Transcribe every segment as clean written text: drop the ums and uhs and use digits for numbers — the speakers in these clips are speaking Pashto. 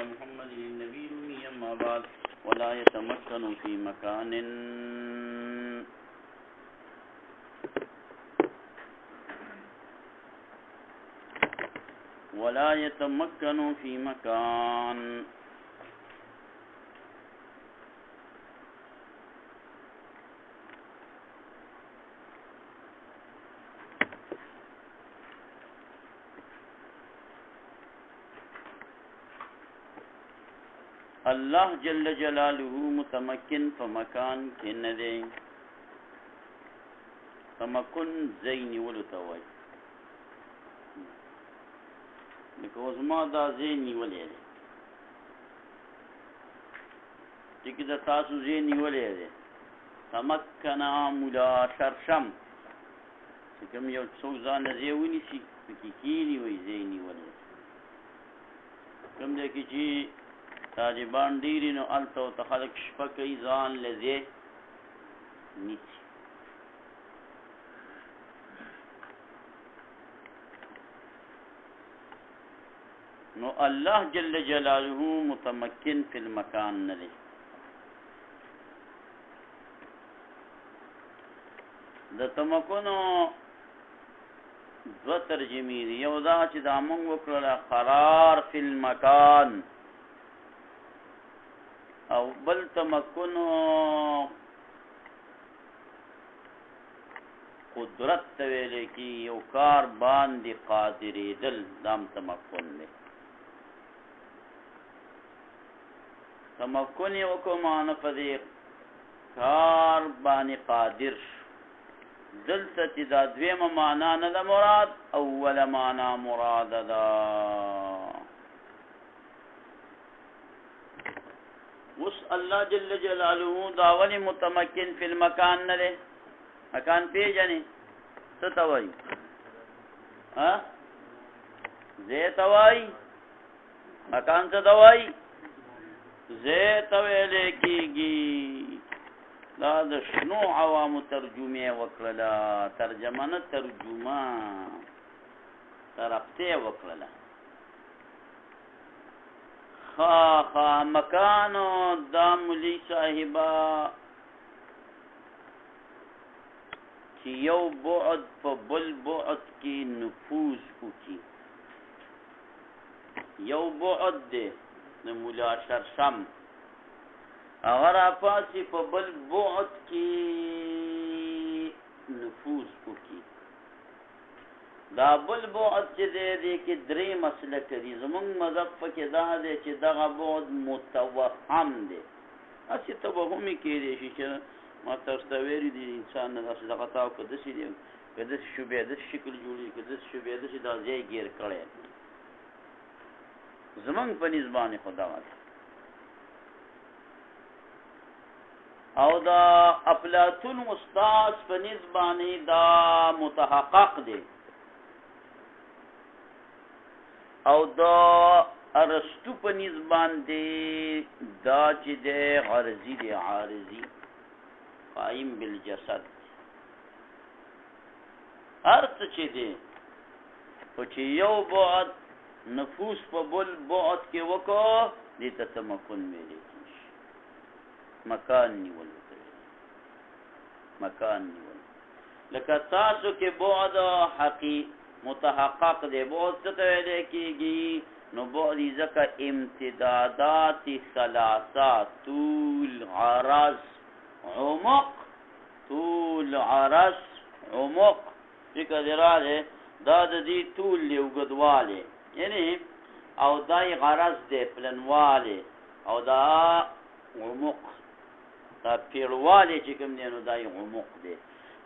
محمد النبي الأمي أما بعد ولا يتمكن في مكان الله جل جلاله متمکن په مکان کې نه دی. تمکن ځای نیولو ته وایي. لکه اوس ما دا ځای نیولی دی، چې د تاسو ځای نیولی دی. تمکنا ملا شرشم چې کوم یو څوک ځان له ځای ونیسي پکې کښېني وایي ځای نیولی دی. کوم ځای کې چې طالبان ډېري نو هلته ورته خلک شپه کوي ځان له ځای نیسي. نو الله جل جلاله متمکن فی المکان نه دی. د تمکنو دوه ترجمې دي. یو دا چې دا موږ وکړله قرار فی المکان، او بل تمکنو قدرت ته ویلی کی یو کار باندې قادرېدل، دام تمکن دی. تمکن یې وکړو معنی په دې کار باندې قادر شو. دلته چې دا دویمه معنا نه ده مراد، اوله معنا مراده ده. اوس الله جل جلاله دا ولې متمکن فی المکان نه دی؟ مکان پیژنې څه ته وایي؟ ځای ته وایي. مکان څه ته وایي؟ ځای ته ویلی کېږي. دا د شنو عوامو ترجمه وکړله، ترجمه نه ترجمه، ترقطع وکړله. مکانو دا ملی صاحبه چې یو بعد په بل بعد کې نفوذ وکړي. یو بعد دی د ملا شرشم، هغه راپاسي په بل بعد کې نفوذ وکړي. دا بل بعد چې دی کې درې مسلک دي. زمونږ مذهب پکې دا دی چې دغه بعد متوهم دی. هسې توهمي کېدی شي چې ما تاسو ته ویلي دي انسان نه داسې دغه تاو که داسې دی، که داسې شو بیا داسې شکل جوړېږي، که داسې شو بیا داسې دا ځای ګیر کړی. زمونږ په نسبت باندې خو دغه دی. او دا افلاطون استاد په نسبت باندې دا متحقق دی. او دا ارسطو په نسبت باندې دا چې دی غرضي دی، عارضي، قائم بالجسد. هر څه چې دی خو چې یو بعد نفوس په بل بعد کې وکړو دې ته تمکن ویلی کېږي. مکان نیول مکان نیول. لکه تاسو کې بعد متحقق دی. بعد څه ته ویلی کېږي؟ نو بعد ځکه امتدادات ثلاثه، طول، عرض، عمق. طول، عرض، عمق. فکر دې راغی؟ دا د دې طول دی اوږدوالی، یعنی او دا یې غرض دی پلنوالی، او دا عمق، دا پیړوالی چې کوم دی نو دا یې عمق دی.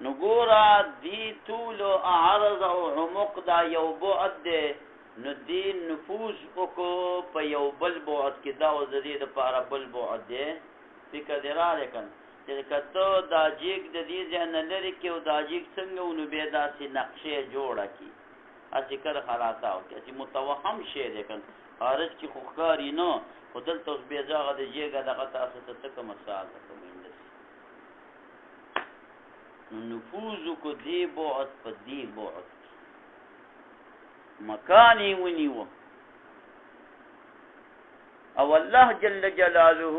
نو ګوره دی طول او عرض او عمق دا یو بعد دی. نو دی نفوذ وکړو په یو بل بعد کې، دا اوس د دې دپاره بل بعد دی. فکر دې راغلی که نه؟ چې که ته دا جیګ د دې ځای نه لرې کړې او دا جیګ څنګه و نو بیا داسې نقشې جوړه کړي، هسې کله خلاصه وکړي. هسې متوهم شی دی که نه؟ خارج کې خو ښکاري نه، خو دلته اوس بیا دغه د جیګه دغه تاسو ته څه که مثال ده که مهندسي. نو نفوذ وکړو دې بعد په دې بعد مکان یې ونیوه. او الله جل جلاله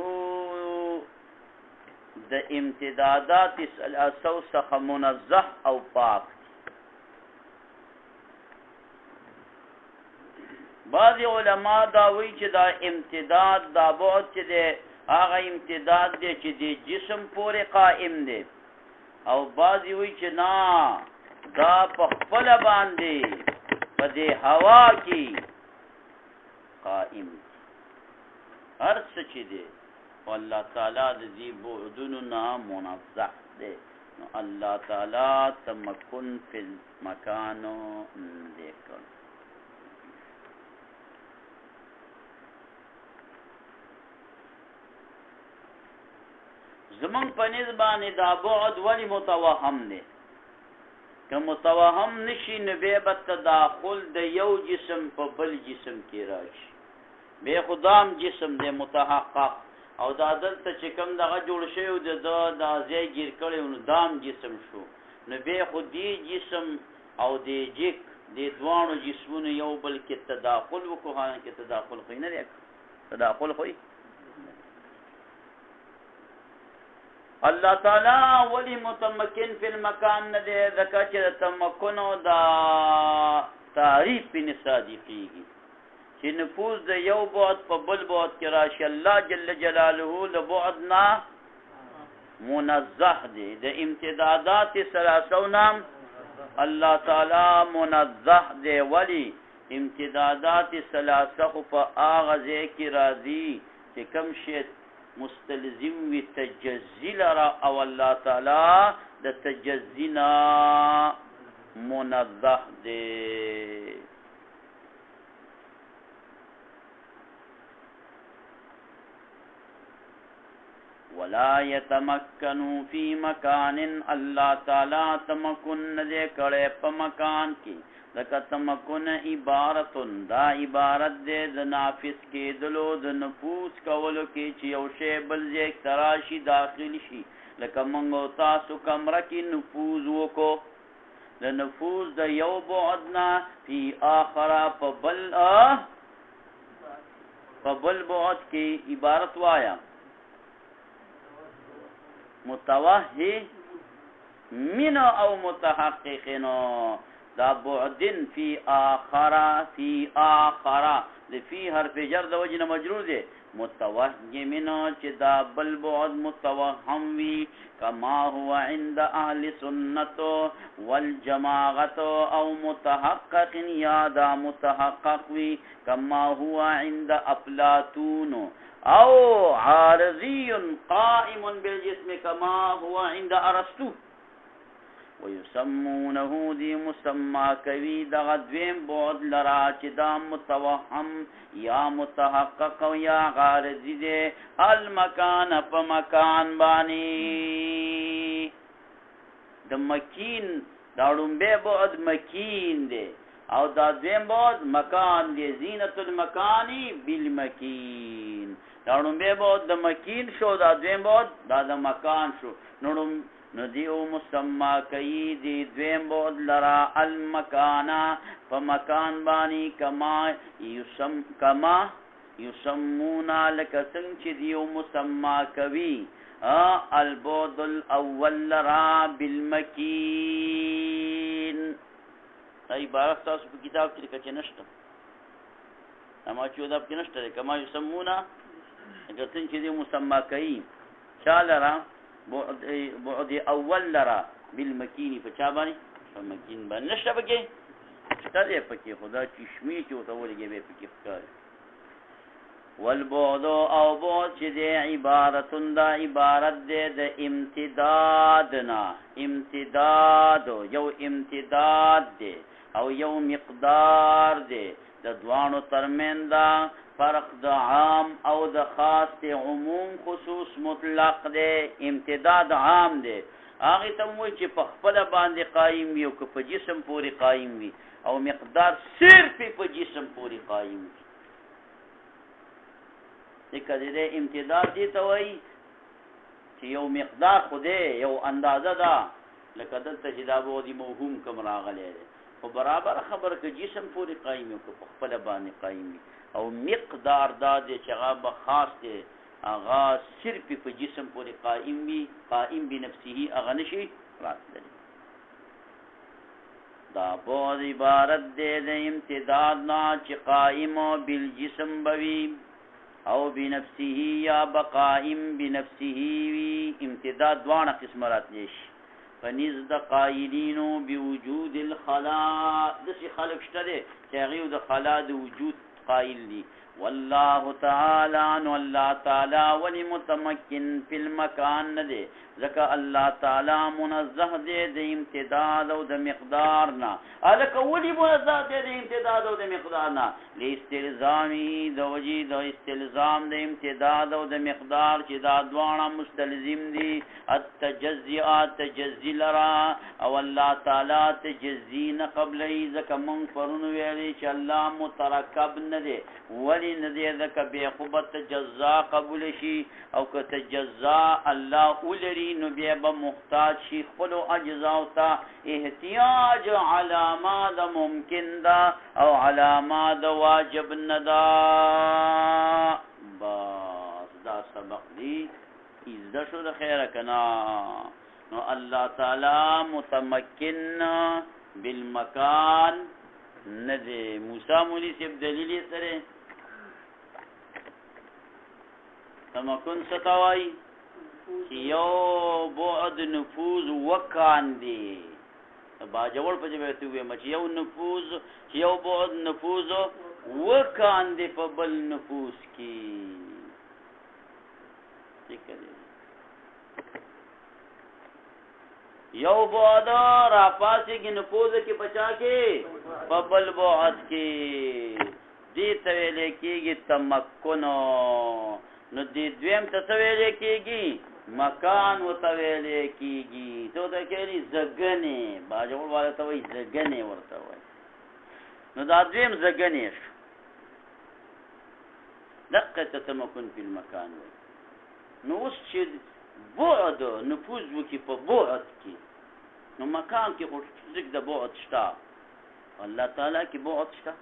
د امتدادات ثلاثو څخه منزه او پاک. بعض علما دا وایي چې دا امتداد دا بعد چې دی هغه امتداد دی چې د جسم پورې قائم دی، او بعضی وایي چې نه دا په خپله باندې په دې هوا کې قائم دی. هر څه چې دی والله تعالی د دې بعدونو نه منزه دی. نو الله تعالی تمکن فی المکان دی کړ. زمون په نسبانه دا بعد ولی متوهم دی. که متوهم نشي نو بیا به تداخل د یو جسم په بل جسم کې راشي. بیا خدام جسم دی متحقق، او دا دلته چې کوم دغه جوړ شوی د دا ځای ګیر کړی نو دام جسم شو. نو بیا خو دې جسم او دې جک دې دواړو جسمونو یو بل کې تداخل وکړو. حالانکې تداخل خو نه دی، تداخل خو الله تعالی ولی متمکن فی المکان نه دی، ځکه چې د تمکن او د تعریف په صادقیږي چې نفوذ د یو بعد په بل بعد کې راشي. الله جل جلاله له بعد نه منزه دی، د امتدادات ثلاثو نام الله تعالی منزه دی. ولی امتدادات ثلاثه خو په هغه ځای کې راځي چې کوم شی مستلزم وی تجزی لرا، او الله تعالی د تجزینا منزه دی. ولا يتمكنوا في مكان، الله تعالی تمکن دې کړه په مکان کې. لکه تمکن عبارت دا عبارت دې د نافذ کېدلو د نفوذ کولو کې چې یو شی بل ځای تراشي داخل شي. لکه موږ تاسو کمره کې نفوذ وکړو، د نفوذ د یو بعد نه فی آخره په بل بعد کې عبارت وایا متوهم او متحققین. دا بعدن فی آخرہ فی حرف جر د وجه نه مجرور دی. متوهم چې دا بل بعد متوهم وی، کما هو عند اهل سنت والجماعت، او متحقق یا دا متحقق وی کما هو عند افلاطون، او عارضی قائم بالجسم کما هو عند ارسطو. ويسمونه دی مسمى کوي دغه دویم بعد لرا چې دا متوهم یا متحقق یا غارضی دی. المکان په مکان باندې د مکین دا لومبه بعد مکین دی، او دا دویم بعد مکان دی. زینت المکانی بالمکین، دا لومبه بعد د مکین شو، دا دویم بعد دا د مکان شو. نو دیو مسمى کوي دی دویم بعد لرا المکانا په مکان باندې کما یسمونا لکه څنګه چې دیو مسمى کوي البعد الاول لرا بالمکین. عبارت تاسو په کتاب کې لیکل نشته، اما چې دا په نشته کما یسمونا لکه څنګه چې دیو مسمى کوي چا لرا بعد اول لرا بالمکینی په چا باندې په مکین باندې نشته پکې شته دی پکې خدا چشمی چې وته ولګي به پکې ښکار. والبعد او بعد چې دی عبارت دا عبارت دی د امتدادنا. امتداد یو امتداد دی او یو مقدار دی، د دوانو ترمنځ فرق د عام او د خاص دی. عموم خصوص مطلق دی، امتداد عام دی. هغه ته وایي چې په خپل باندې قائم وي او که په جسم پورې قائم وي، او مقدار صرف په جسم پورې قائم وي. دغه دې امتداد دي ته وایي چې یو مقدار خو دی، یو اندازه ده. لکه دلته چې دا به د موهوم کم راغلی دی، خو برابر خبره که جسم پورې قایم وي که په خپله باندې قایم وي او مقدار دا دی چې هغه به خاص دی هغه صرف په جسم پورې قایم وي قایم بنفسه هغه نشي راتللی دا بعد عبارت دی د امتداد نه چې قائم بالجسم بوي او بنفسه یا بقائم بنفسه وي امتداد دوانه قسم راتلی شي فنیز د قائلینو بوجود الخلا دسی خلق شته دی چې هغه د خلا د وجود قائل دي والله تعالی نو الله تعالی ولی متمکن فی المکان نه دی ځکه الله تعالی منزه دی د امتداد او د مقدار نه الکه ولی منزه دی د امتداد او د مقدار نه لاستلزامی د وجې د استلزام د امتداد او د مقدار چې دا دواړه مستلزم دي التجزئات تجزی لرا او الله تعالی تجزی نه قبلې ځکه مونږ پرون ویلې چې الله مترکب نه دی ولی نه دی ځکه بیا خو به تجزا قبول شي او که تجزا الله ولري نو بیا به محتاج شي خپلو اجزاو ته احتیاج علامه د ممکن ده او علامه د واجب نه ده بس دا سبق دی ایزده شو د خیره که نه نو الله تعالی متمکن بالمکان نه دی موسی مولی صاحب دلیل یې سره تمکن ستوای چې یو بعد نفوذ وکاندي باجوړ په جبه ته وې مچ یو نفوذ چې یو بعد نفوذ وکاندي په بل نفوذ کې ٹھیک دی یو بعد را پاسې کې نفوذ کې بچا کې په بل بعد کې دې ته ویل کېږي تمکن نو دې دویم ته ویل کېږي مکان ورته ویل کېږي ته دا کېږي زګنې باجوړ والا ته وایي زګنې ورته وایي نو دا دویم زګنې شو دقه ته تمکن په مکان وایي نو اوس چې بعد نفوذ وکړي په بعد کې نو مکان کې خو څه د بعد شته الله تعالی کې بعد شته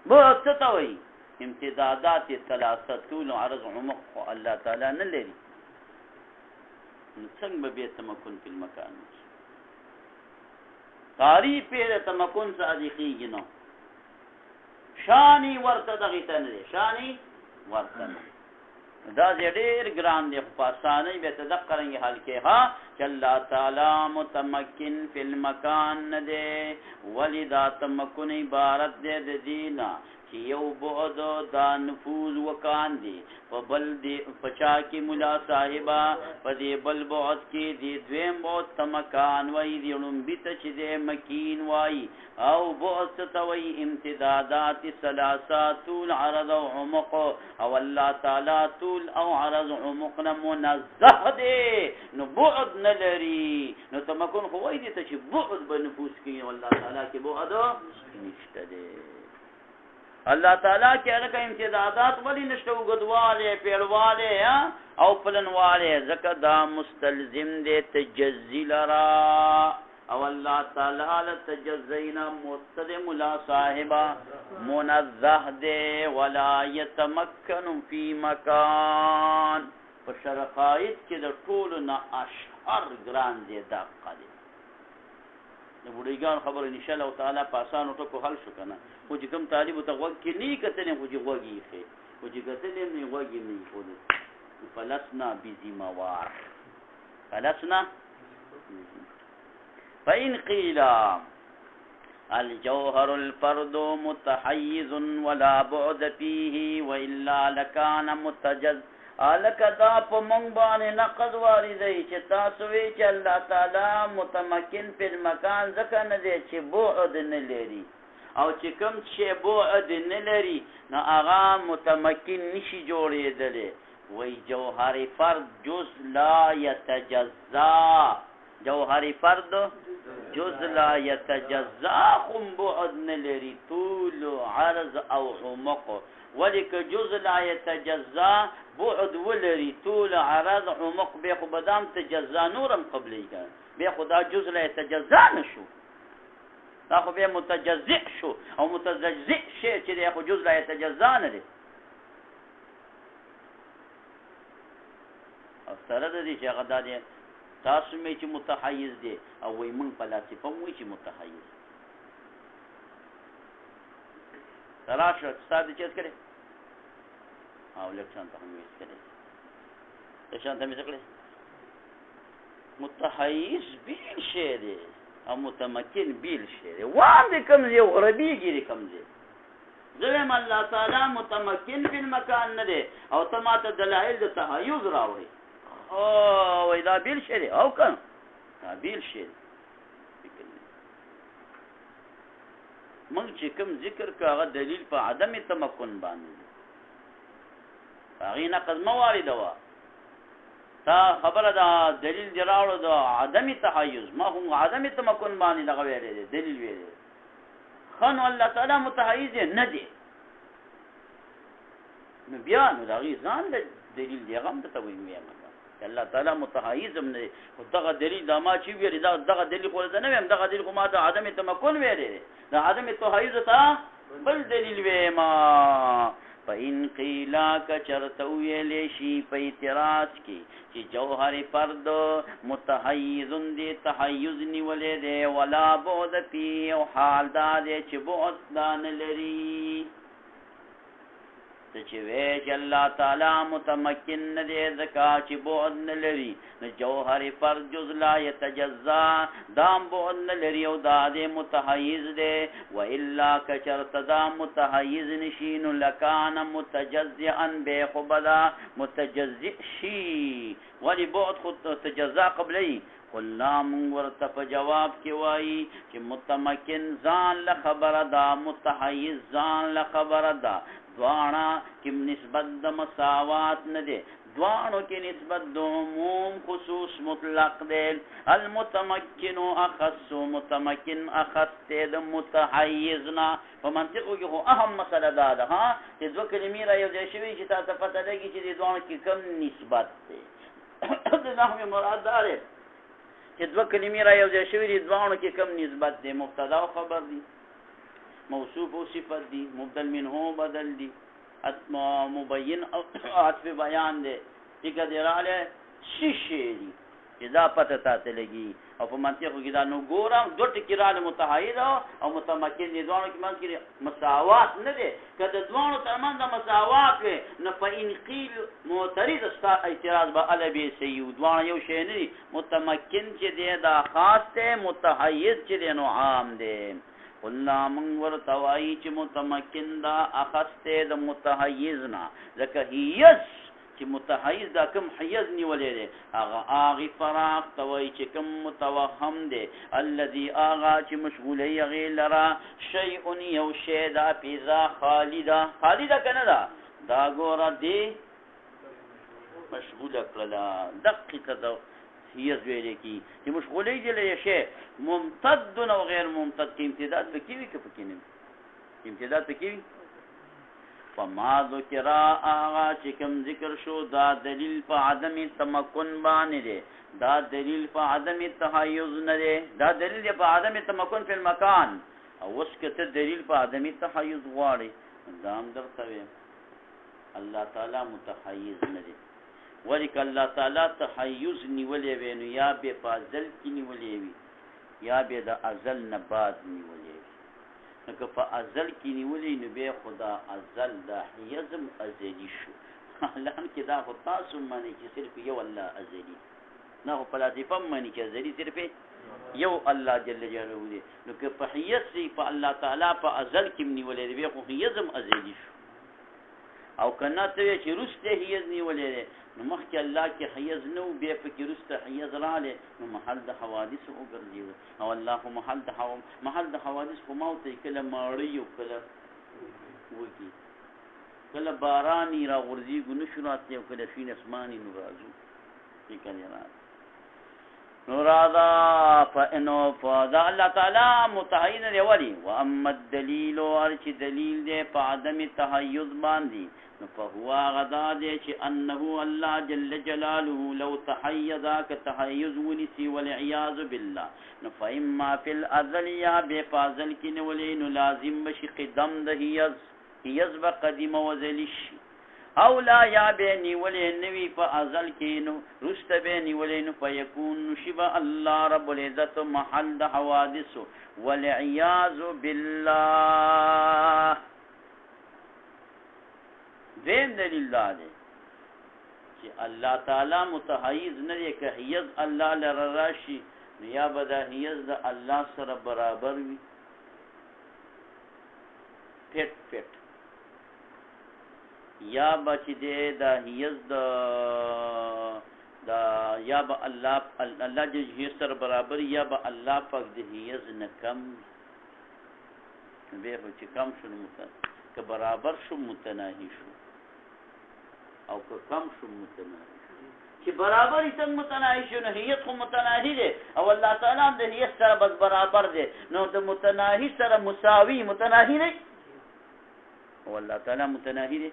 بعد څه ته وایي امتدادات ثلاثه طول عرض عمق الله تعالی نه لري نو څنګه به تمکن په مکان تعریف په تمکن صادقیږي نو شانی ورته دغه ته نه شانی ورته دا ډېر ګران دی په اسانه به تذکرنګ حال کې ها چې الله تعالی متمکن فی المکان نه دی ولذا تمکن عبارت دی د دینه چې یو بعد دا نفوذ وکاندي په بل دی پچا کې مولا صاحبہ په دې بل بعد کې دی دویم بعد تمکان وای دی لومبي ته چې دی مکین وای او بعد ته وای امتدادات ثلاثه طول عرض او عمق او الله تعالی طول او عرض عمق نه منزه دی نو بعد نه لري نو تمکن خو وای دی ته چې بعد به نفوذ کوي والله تعالی کې بعد نشته دی الله تعالی کې هغه امتدادات ولی نشته وګدواله پیړواله او پلنواله زکه دا مستلزم دي تجزی لرا او الله تعالی تجزینا مستلم لا صاحبہ منزه دي ولا يتمكن في مکان په شرقایت کې د ټول نه اشهر ګران دي دقه دي د بوډیګان خبر ان شاء الله تعالی په اسانو ټکو حل شو کنه خو چې کوم طالب ته وګ کې نه کتنې خو چې وګي خې خو چې کتنې نه وګي نه خو فلسنا بذموار فلسنا فإن قيل الجوهر الفرد متحيز ولا بعد فيه وإلا لكان متجز الک دا په مونږ باندې نقد واردی چې تاسو وی چې الله تعالی متمکن په مکان ځکه نه دی چې بعد نه لري او چې کوم چې بعد نه لري نو هغه متمکن نشي جوړېدلی وی جوهر فرد جز لا يتجزا جوهر فرد جز لا يتجزا خم بعد نه لري طول عرض او عمق ولك جزء لا يتجزا بعد ولري طول عرض عمق بيخو بدام تجزا نورم قبلي كان بيخو دا جزء لا يتجزا نشو دا خو بیا متجزئ شو او متجزئ شی چې دی خو جز لا یتجزا نه دی او سره د دې چې هغه دا دی تاسو مې چې متحیز دی او وایي موږ فلاسفه هم وایي چې متحیز تراشه استاد دې چیز کړي او لکشان ته هم ویس کړي لکشان ته مې څه کړي متحیز بیل شی دی او متمکن بیل شی دی وام دې کوم دی او غربیږي دې کوم دی زلم الله تعالی متمکن فی المکان نه دی او ته ماته دلایل د تحیز راوړي او وای دا بیل شی دی او کنه دا بیل شی دی موږ چې کوم ذکر کاغه دلیل په عدم تمکن باندې هغه نقض موارد وا تا خبره دا دلیل جراړو دا عدم تحیز ما هم عدم تمکن باندې لغه ویلې دلیل ویلې خن الله تعالی متحیز نه دی نو بیا نو دا غي ځان د دلیل دی غم ته وایي مې الله تعالی متحیز هم نه او دغه دلیل دا ما چې ویل دا دغه دلیل خو نه ویم دغه دلیل خو ما د عدم تمکن ویلې دا عدم تحیز ته بل دلیل ویم فإن قیلا کچرته ویلې شي په اعتراض کې چې جوهر فرد متحیز دی تحیز نیولې دی ولا بعد فی او حال دا دی چې بعد دان لري چې وی چې الله تعالی متمکن نه دی ځکه چې بعد نه لري نو جوهر فرد جز لا یتجزا دام بعد نه لري او دا دی متحیز دی و الا کچرته دا متحیز نشین لکان متجزئا به خبدا متجزئ شي ولی بعد خود تجزا قبلی قلنا من ورته په جواب کې وایي چې متمکن ځان له خبره دا متحیز ځان له خبره دا دوانا کم نسبت د مساوات نه دی دوانو کې نسبت د عموم خصوص مطلق دی المتمکن اخص متمکن اخص د متحیزنا په منطقو کې خو اهم مسله دا ده ها چې دوه کلمې را یو ځای شوي چې تاسو پته لګي چې د دوانو کې کم نسبت دی د نحوی مراد دا دی چې دوه کلمې را یو ځای شوي دي دوانو کې کم نسبت دی مبتدا او خبر دی موصوف و صفت دی مبدل منه بدل دی مبین عطف بیان دی ٹھیک دی راله شیشی دی چې دا پته تاسو لګي او په منطقو کې دا نو ګورم دوه ټکی راله متحید او متمکن دي دوه کې منځ کې مساوات نه دي کله دوه ترمن د مساوات وي نو په انقیل معترض استا اعتراض به البی سیو دوه یو شی نه دي متمکن چې دی دا خاص ته متحید چې دی نو عام دی قلنا من ورتوائی چی متمکن دا اخستے دا متحیزنا لکه حیز چی متحیز دا کم حیز نیولے دے آغی فراق توائی چی کم متوهم دے اللذی آغا چی مشغولی غیل لرا شیعن یو شیدا پیزا خالدا خالدا کندا دا گورا دی مشغول اکرلا دقی تا حیز ویلے کی چې مشغولی جلے شے ممتد او غیر ممتد کی امتداد بکیوی که پکینم امتداد بکیوی فما ذکر آغا چکم ذکر شو دا دلیل پا عدم تمکن بانے دے دا دلیل پا عدم تحیز ندے دا دلیل پا عدم تمکن فی المکان او اسکت دلیل پا عدم تحیز غواری دام در توی اللہ تعالی متحیز ندے ولیک اللہ تعالی تحیز نیولے وی نو یا بے پا ازل کی نیولے وی یا بے دا ازل نباد نیولے وی نکه پا ازل کی نیولے نو بے خدا ازل دا حیزم ازلی شو لان که دا خود تاسو مانی که صرف یو اللہ ازلی نا خود پلاتیفم مانی که ازلی صرف یو اللہ جل جلو دے نکه پا حیز سی پا اللہ تعالی پا ازل کم نیولے دے بے خود حیزم ازلی شو او کنا ته چې رسته حیز نیولې ده نو مخکې الله کې حیز نو بیا پکې رسته حیز رااله نو محل د حوادث وګرځي او الله محل د حوادث په موت کله ماړی او کله وږي کله بارانی را غورځي ګنو شرات یو کله شین اسماني نو راځو کله راځي نرادا فانو فدا الله تعالی متحید دی ولی واما الدلیل ارچ دلیل دی په عدم تحیز باندې نو فهو غدا دی چې انه الله جل جلاله لو تحیز ک تحیز ونسی والعیاذ بالله نو فاما فی الازل یا بفازل کین ولین لازم بشی قدم د هیز بقدیم وزلش او لا یا بینی ولی نوی پا ازل کینو رست بینی ولی نو پا یکون شبا اللہ رب العزت محل دا حوادثو والعیاذ باللہ. دین دلیل دا دے کہ اللہ تعالی متحیز ندے کہ حیز اللہ لرراشی یا بدا حیز دا اللہ سر برابر وی پھٹ پھٹ یا بچ دے دا حیز دا یا با اللہ جو حیز سر برابر یا با اللہ پاک دا حیز نکم بے خو چی کم شو متناہی که برابر شو متناہی شو او که کم شو متناہی شو چی برابر ایسان متناہی شو نو حیز خو متناہی دے او اللہ تعالیٰ دا حیز سر بس برابر دے نو دا متناہی سر مساوی متناہی نہیں او اللہ تعالیٰ متناہی دے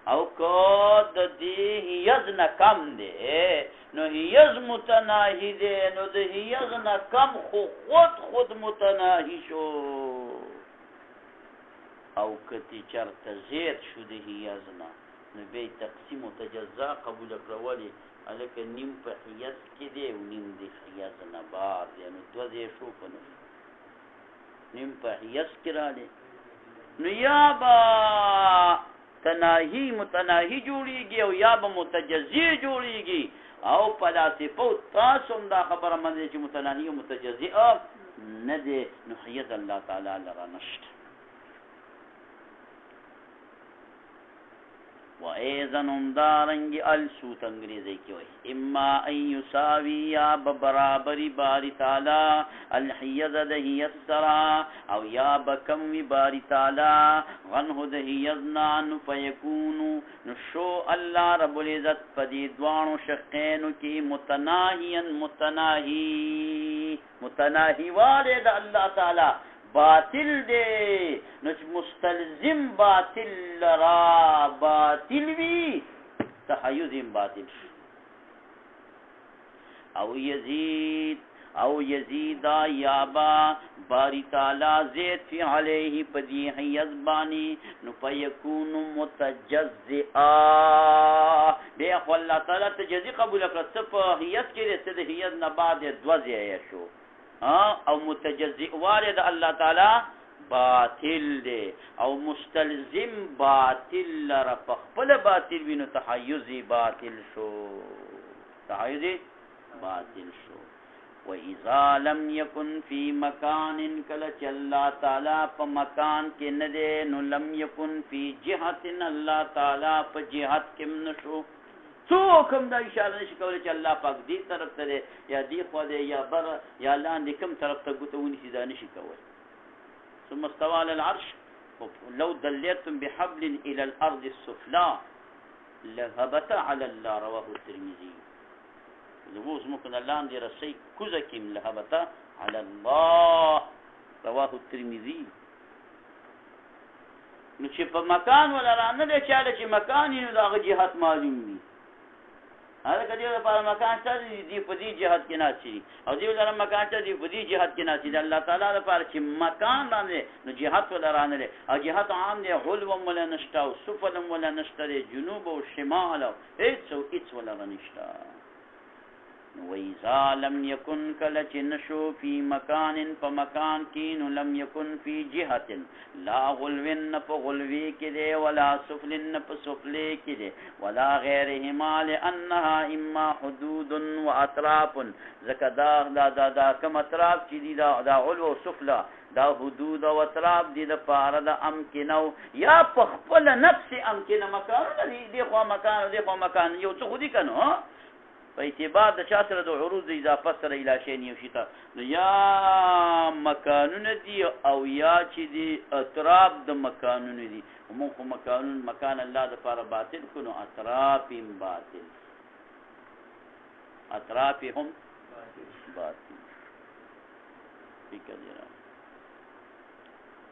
او کود دی حیز نکم دے نو حیز متناہی دے نو دی حیز نکم خود متناہی شو او کتی چرت زید شو دی حیز نا نو بی تقسیم و تجزا قبول اکرولی علیکہ نیم پا حیز کی دے و نیم دی حیز نبار دے نو دو دے شو کنو نیم پا حیز کرا دے نو یا با تناہی متناہی جوڑی گی او یا با متجزی جوڑی گی او پلاسی پو تاسم دا خبر من دے چی متناہی و متجزی ندے نو حیز اللہ تعالی لرا نشت و ایزن دارنگی السوت انگریزی کی وی اما ان یساوی یا ببرابری باری تعالی الحیز دہی السرا او یا بکمی باری تعالی غنہ دہی ازنان فیکونو نشو اللہ رب العزت پدی دوانو شقینو کی متناہین متناہی والے دا اللہ تعالی باطل دے نچ مستلزم باطل لرا باطل وی تحیزم باطل او یزید یابا باری تعالی زید فی علیہ پدی حیز بانی نو فیکون متجزئا بے اخو اللہ تعالی تجزی قبول اکرد صف حیز کے لئے صد حیز نباد دوزی ایشو او متجزئ وارد اللہ تعالی باطل دے او مستلزم باطل لرفقبل باطل بینو تحیزی باطل شو وَإِذَا لَمْ يَكُنْ فِي مَكَانٍ کلچ اللہ تعالیٰ پا مکان کے ندے نو لم یکن فی جہت اللہ تعالیٰ پا جہت کم نشو سو کم دا اشارہ نشی کولی چا اللہ پاک دی طرف تا دے یا دی خوا دے یا بر یا لان دی کم طرف تا گتونی سیدہ نشی کولی ثم استوى على العرش لو دلیتم بحبل الى الارض السفلا لهبت على الله رواه الترمذي لبوس ممكن الله دي رسي كوزكيم لهبت على الله رواه الترمذي نو چې په مکان ولا رانه دي چاله چې مکان یې دغه جهات معلوم وي هغه کدی په مکان ته دي په دې جهات کې ناشري او دې ولر مکان ته دي په دې جهات کې ناشري الله تعالی لپاره چې مکان باندې نو جهات ولا رانه دي او جهات عام دي حلو ولا نشتا او سفل ولا نشتا جنوب او شمال او هیڅ ولا نشتا وَإِذَا لَمْ يَكُنْ كَلَچ نشو فی مکان پا مکان کین لم یکن فی جہت لا غلوین پا غلوی کی دے ولا سفلن پا سفلے کی دے ولا غیرہما لأنها اما حدود و اطراف زکا دا کم اطراف چی دی دا علو و سفلہ دا حدود و اطراف دی دا پارد امکنو یا پخپل نفس امکن مکان دی خواہ مکان یو چو خودی کنو په اعتبار د چا سره د عروض د اضافه سره الی شین یو شي ته یا مکانونه دي او یا چې دي اطراف د مکانونه دي موږ مکان الله د لپاره باطل کونو اطراف هم باطل فکر دی را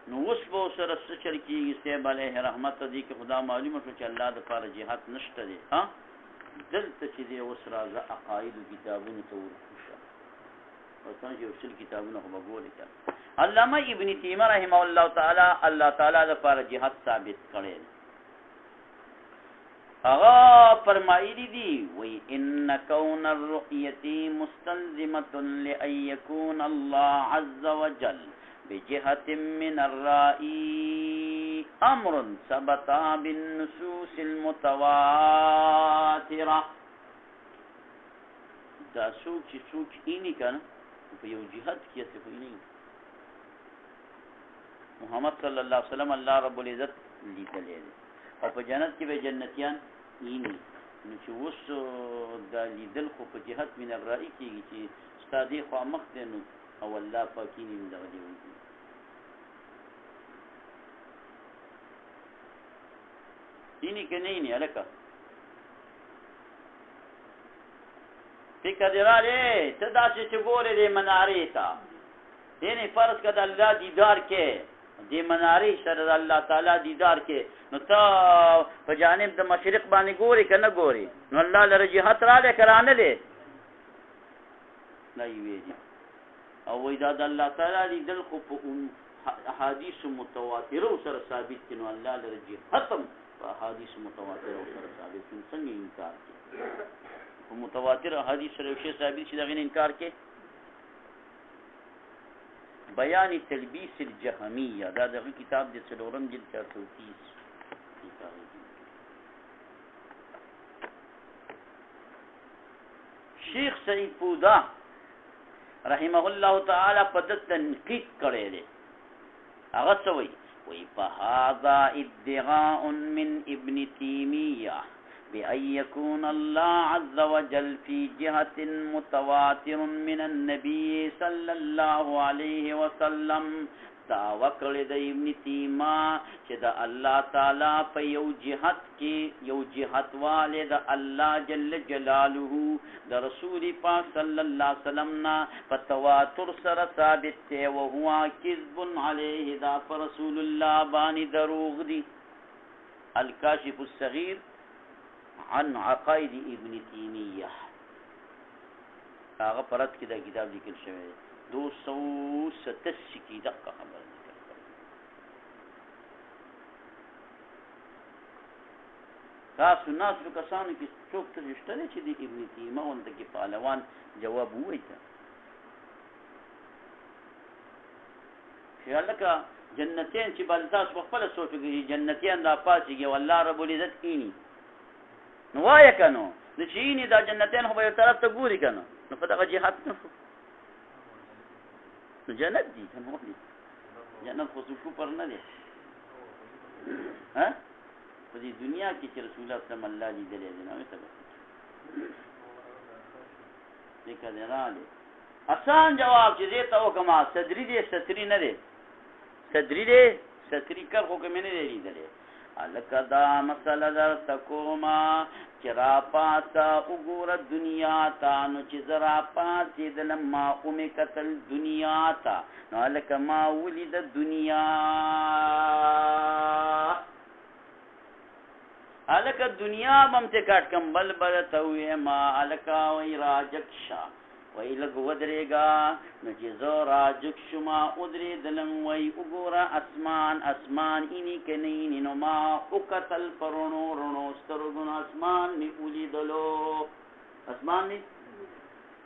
نو اوس به سره څه چل کېږي صاحب علیه رحمت دی کې خدا معلومه شو چې الله د پاره جهاد نشته دی ها دلته چې دی اوس راځه عقاید کتابونو ته ورکوشه او څنګه چې اصل کتابونه خو به ګورې کړه علامه ابن تیمیه رحمه الله تعالی الله تعالی د پاره جهاد ثابت کړی هغه فرمایلی دي وی ان کون الرؤیه مستلزمه لان يكون الله عز وجل بجهة من الرائي امر ثبت بالنصوص المتواتره دا څوک چې څوک اینی کنه په یو جهاد کې څه کوي محمد صلی الله علیه وسلم الله رب العزت لیدلې او په جنت کې به جنتیان اینی نو چې وس د لیدل خو په جهاد من الرائي کېږي چې استادې خو مخ دی نو او الله پاکینی دغه دی اینی که نه اینی الکه فکر دی را دی ته داسې چې ګورې دی منارې ته یعنی فرض که د الله دیدار کې دی منارې سره د الله تعالی دیدار کې نو ته په جانب د مشرق باندې ګورې که نه ګورې نو الله لره جهت رالی که را نه دی نه یې ویلي او وای دا د الله تعالی لیدل خو په احادیث متواتره سره ثابت دي نو الله لره جهت هم په احادیث متواتره سره ثابت دي څنګه انکار کوي په متواتر احادیث سره یو شی ثابت شي دغه انکار کوي بیان تلبیس الجهمیه دا دغه کتاب د څلورم جلد 430 شیخ سعید پودا رحمه الله تعالی په د تنقیق کړی دی هغه څه وایي فهذا ادعاء من ابن تیمیه بأن يكون الله عز وجل في جهة متواتر من النبي صلى الله عليه وسلم دعوه کړی د ابن تیمیه چې د الله تعالی په یو جهت کې یو جهت والے د الله جل جلاله د رسول پاک صلی الله علیه وسلم نه په تواتر سره ثابت دی او هو کذب علیه دا پر رسول الله باندې دروغ دی الکاشف الصغیر عن عقائد ابن تیمیه هغه پرد کې دا کتاب لیکل شوی 287 کی دقه خبر تاسو ناسو کسانو کې څوک ته رښتیا دی چې د ابن تیمیه ونده کې پهلوان جواب ووایي چې هلکه جنتین چې بل تاسو په خپله سوچ وکړئ جنتیان دا پاڅېږي او الله رب العزت کینی نو وایه که نو د چې اینی دا جنتین خو به یو طرف ته ګوري که نو په دغه جهاد نه شو نو جنت دی که نو جنت خو کفر نه دی په دې دنیا کې چې رسول الله صلی الله لیدلی دی نو څه به ذکر دی رالی آسان جواب چې دې ته وکړم صدري دی ستري نه دی صدري دی ستري کر خو که مې نه دی لیدلی هلکه دا مسله درته کومه چې راپاڅه وګوره دنیا ته نو چې زه راپاڅېدلم ما ومې کتل دنیا ته نو هلکه ما ولیده دنیا هلکه دنیا به م ته کټ کم بل به درته ووایم هلکه وایي راجک شه وای لږ ودرېږه نو چې زه راجک شومه ودرېدلم وایي وګوره اسمان اینې که نه اینې نو ما وکتل په رڼو رڼو سترګو نو اسمان مې ولیدلو اسمان مې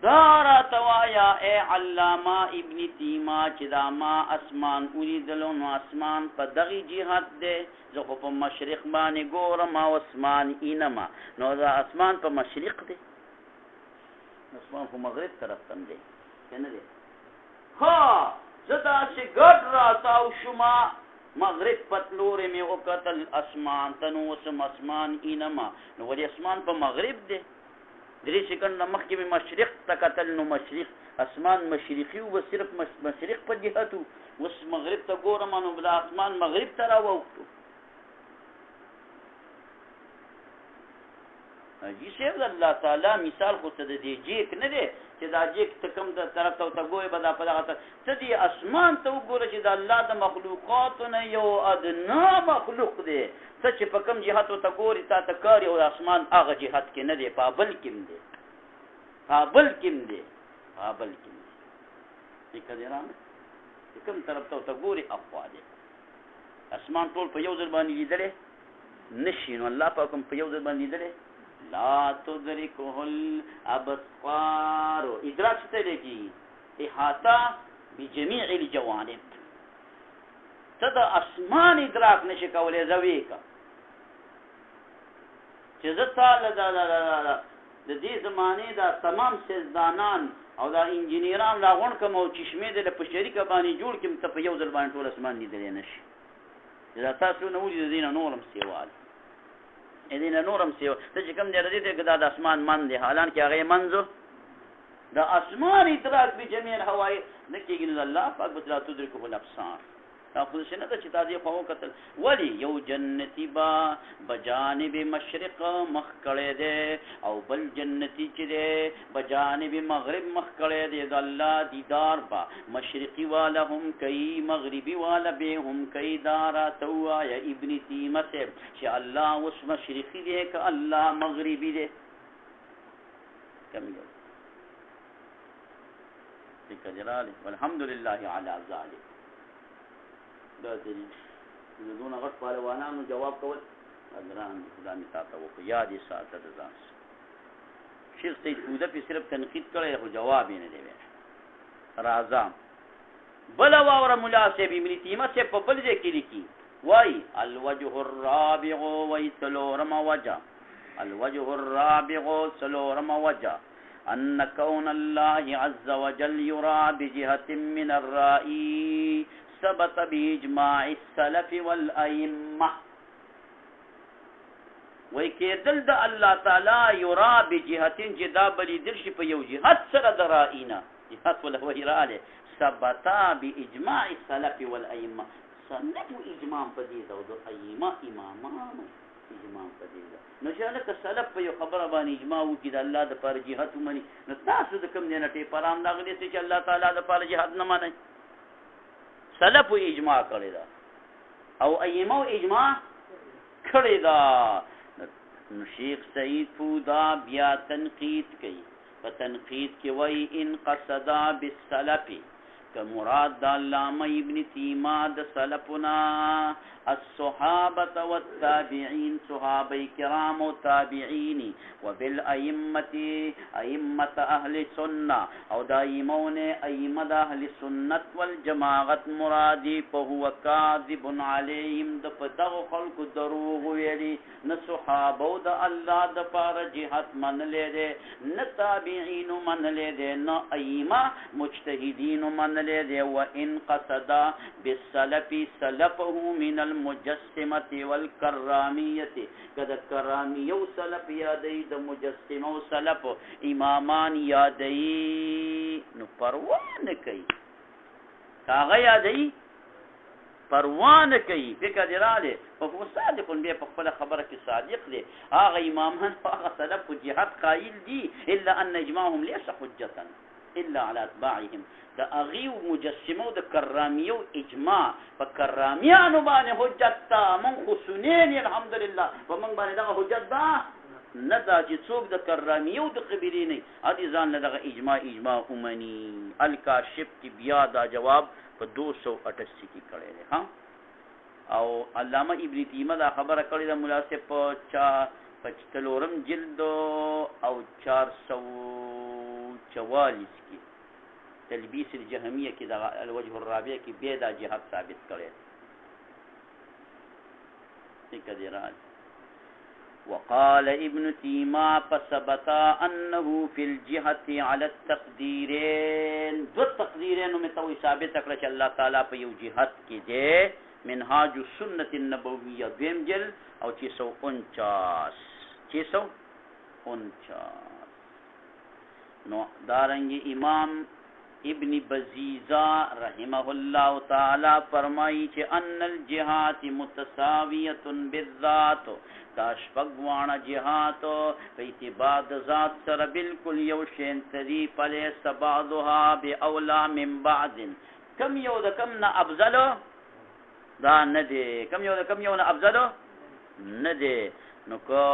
دا راته وایه ای علامه ابن تیمیه چې دا ما اسمان ولیدلو نو اسمان په دغې جهت دی زه خو په مشرق باندې ګورم او اسمان اینمه نو دا اسمان په مشرق دی اسمان خو مغرب طرف تم دی که نه دی ها زه داسې ګډ راتاو شومه مغرب پتلورې مې وکتل اسمان ته نو اوسم اسمان اینمه نو ولې اسمان په مغرب دی 3 سکنډه مخکې مې مشرق ته کتل نو مشرق اسمان مشرقي و صرف مشرق په جهت اوس مغرب ته ګورم نو دا اسمان مغرب ته راووتو جی صاحب الله تعالی مثال خو څه دی جیک نه دی چې دا جیک ته کوم د طرف ته ګوي به دا په دغه څه دی اسمان ته وګوره چې د الله د مخلوقاتو نه یو ادنا مخلوق دی څه چې په کوم جهت ته ګوري تا ته کاری او اسمان هغه جهت کې نه دی پابل کې دی پابل کې دی پابل کې دی کديران کوم طرف ته ګوري اقوا دی اسمان ټول په یو ځل باندې لیدلې نشي نو الله پاک په یو ځل باندې لیدلې لا تدركه الابصار ادراک څه دی احاطه بجميع الجوانب ته د اسمان ادراک نشي کولای زوی کا چې زه تعالی د دې زمانه دا تمام سیزدانان او دا انجینیران راغون کوم او چشمه د په شریکه باندې جوړ کوم ته په یو ځل باندې ټول اسمان لیدل نشي دا تاسو نو ولې دینه نورم سیوال دینه نورم سیو ته چې کوم دی ردی ته د اسمان من دی حالان کې هغه منځو د اسمان ادراک به جميع الهواي نکیږي نو الله پاک بدلا تدرکه الابصار تاسو څنګه ته چې تاسو په وکتل ولی یو جنتی با بجانب مشرق مخ کړه دے او بل جنتی چې دے بجانب مغرب مخ کړه دے د الله دیدار با مشرقی والا هم کوي مغربی والا به هم کوي دارا توا یا ابن تیمه چې الله اوس مشرقی دے ک الله مغربی دے کم یو ذکر والحمدلله علی ذلک دا دې دونه غټ پهلوانانو جواب کول ادران خدا می تاسو وکړه یادې ساته د ځان شیخ سید فوده په صرف تنقید کړی خو جواب یې نه دی راځه بل واور مولا صاحب ابن تیمه سے په بل ځای کې لیکي وای الوجه الرابع وای سلورم وجه الوجه الرابع سلورم وجه ان كون الله عز وجل يرى بجهة من الرائي ثبت باجماع السلف والائمه وای کېدل د الله تعالی یرا بجهتین جدا بلی درشي په یو جهت سره درائینا جهت ولا ویراله ثبت باجماع السلف والائمه سنت اجماع پدې دا د ائمه امامان اجماع پدې نو چې له سلف په یو خبره باندې اجماع وکړي د الله د پر جهت مني نو تاسو د کوم نه ټی پرام دا غلي چې الله تعالی د پر جهت نه مانی سلف اجماع کړی دا او ائمه اجماع کړی دا نو شیخ سید فودا بیا تنقید کوي په تنقید کې وای ان قصدا بالسلف که مراد د علامه ابن تیمه د سلفنا الصحابه والتابعين صحابه کرام او تابعین وبالائمه ائمه اهل سنه او دایمون ائمه د اهل سنت والجماعت مرادی په هو کاذب علیهم د پدغه خلق دروغ ویلي نه صحابه او د الله د پاره جهاد منلې ده نه تابعین منلې ده نه ائمه مجتهدین منلې ده وان قصد بالسلف سلفه من المجسمه والکرامیه کذ کرامیه او سلف یادی د مجسمه او سلف امامان یادی نو پروا نه کوي کاغه یادی پروا نه کوي فکر دراله او صادق به په خپل خبره کې صادق دي هغه امامان هغه سلف جهاد قائل دي الا ان اجماعهم ليس حجه الا على اتباعهم دا اغیو مجسمه د کرامیو اجماع په کرامیانو باندې حجت تا من خصونین الحمدلله په من باندې دا حجت دا نه دا چې څوک د کرامیو د قبیلې نه ادي ځان له دغه اجماع اومني الکاشف کی بیا دا جواب په 288 کې کړی دی ها او علامه ابن تیمه دا خبره کړې ده مناسب په 4 جلد او 444 کې تلبیس الجهمیه کې دا الوجه الرابع کې به دا جهاد ثابت کړي ذکر وقال ابن تيمية فثبت انه في الجهه على التقديرين دو تقديرين متوي ثابت کړه چې الله تعالی په یو جهاد کې ده منهاج السنه النبويه دیم جل او 649 نو دارنګ امام ابن بزیزہ رحمہ اللہ تعالی فرمائی چې ان الجهات متساویۃ بالذات دا شپږ جهات په اعتبار د ذات سره بالکل یو شین تدي فلیس بعضها باولا من بعض کم یو د کم نه افضل دا نه دی کم یو د کم یو نه افضل نه دی نو که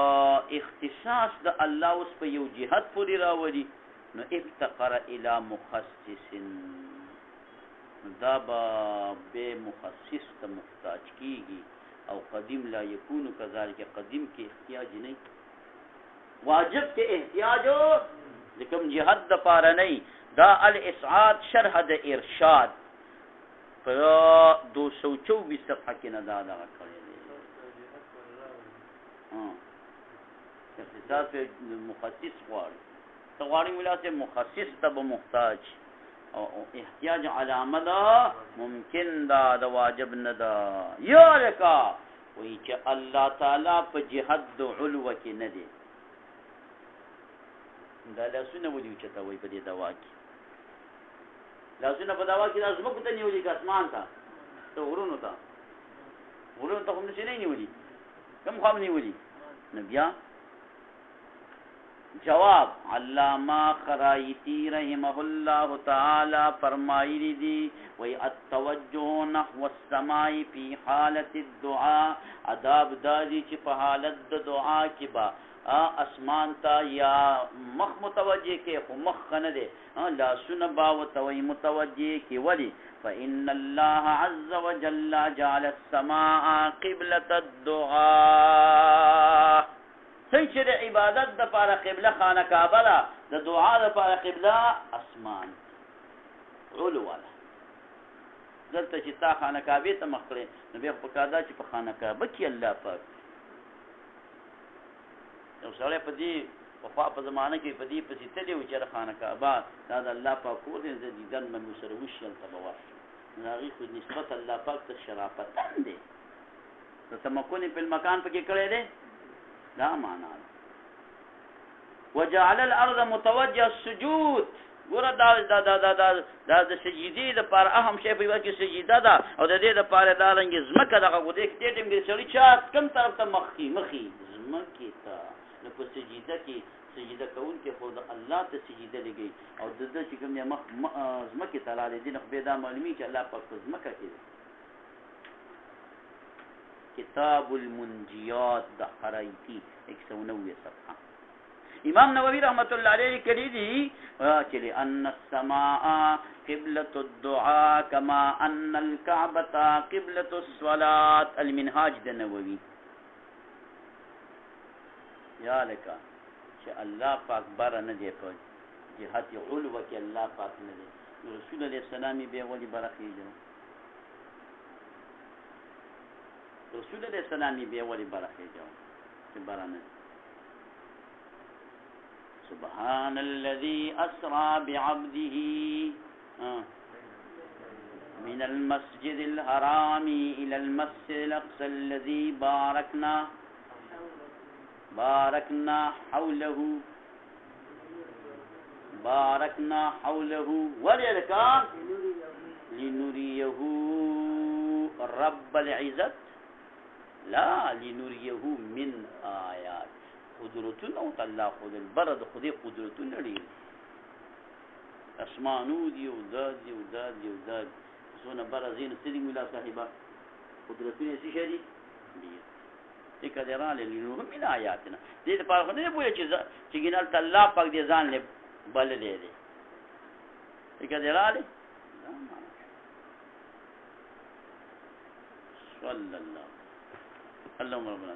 اختصاص د الله اوس په یو جهت پورې راوړي نو افتقر الى مخصص دا به مخصص ته محتاج کیږي او قدیم لا یکون کذالک قدیم کې احتیاج نه واجب کې احتیاج د کوم جهاد د پاره نه دا الاسعاد شرح د ارشاد په 224 صفحه کې نه دا کړی دی اختصاص مخصص غواړي تغواړي ولا سے مخصص تب محتاج او احتیاج علامه دا ممکن دا د واجب نه دا یا لکا وی چې الله تعالی په جهاد د علو کې نه دی دا لاسونه ودی چې تا وی په دې دوا کې لاسونه په دوا کې لازم کو ته نیولې که اسمان ته ته ورونو ته هم نشي نه نیولې کوم خام نیولې نبیا جواب علامہ خرائطی رحمہ اللہ تعالی فرمائی دی وی التوجہ نحو السماء فی حالت الدعاء اداب دادی چی پا حالت دعا کی با اسمان تا یا مخ متوجہ کے خو مخ خندے لا سنبا و توی متوجہ کی ولی فإن اللہ عز وجل جعل السماء قبلة الدعاء څنګه چې د عبادت د لپاره قبله خانه کعبه ده د دعا د لپاره قبله اسمان علو والا دلته چې تا خانه کعبه ته مخ کړې نو بیا په کاده چې په خانه کعبه کې الله پاک یو سره په دې په زمانه کې په دې پسې ته دی چې خانه کعبه دا د الله پاک کور دې دیدن مې سره وشل تبوا ناغي خو نسبت الله پاک ته شرافت دی د تمکن په مکان په کې کړې ده لا معنا وجعل الارض متوجه السجود ګور دا د سجدي د پر اهم شی په وکه سجده ده او د دې د پر دا رنګ زمکه دغه غوډه کې ټیم کې سړی چا کم طرف ته مخي زمکه ته نو په سجده کې سجده کول کې خود الله ته سجده لګي او د دې چې کوم مخ زمکه تعالی دې نه به دا معلومي چې الله پاک زمکه کې کتاب المنجیات د خرائطی 190 صفحه امام نووي رحمت الله علیه کړي دي چې ان السماء قبلة الدعاء كما ان الكعبة قبلة الصلاة المنهاج د نووي یا لکه چې الله پاک بار نه دی په جهت علو کې الله پاک نه دی رسول الله السلام به ولي برخیږي رسول الله السلام به ولي برخیږي چې بارانه سبحان الذي اسرى بعبده من المسجد الحرام الى المسجد الاقصى الذي باركنا حوله ولذلك لنريه رب العزة لا لنريه من آيات قدرتنا وطلع خود البرد خودی قدرتنا ليه اسمانو دی و داد سونا برزین سلی مولا صاحبہ قدرتنا سی شدی ليه ایک دیران لنريه من آیاتنا دید پار خود نہیں بویا چی گنال تاللہ پاک دی زان لے بل لے دے ایک دیران لے صلی اللہ اللهم ربنا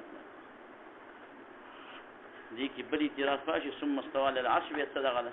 دي کی بلی اعتراض فاشي ثم استوى على العرش بيستدغ له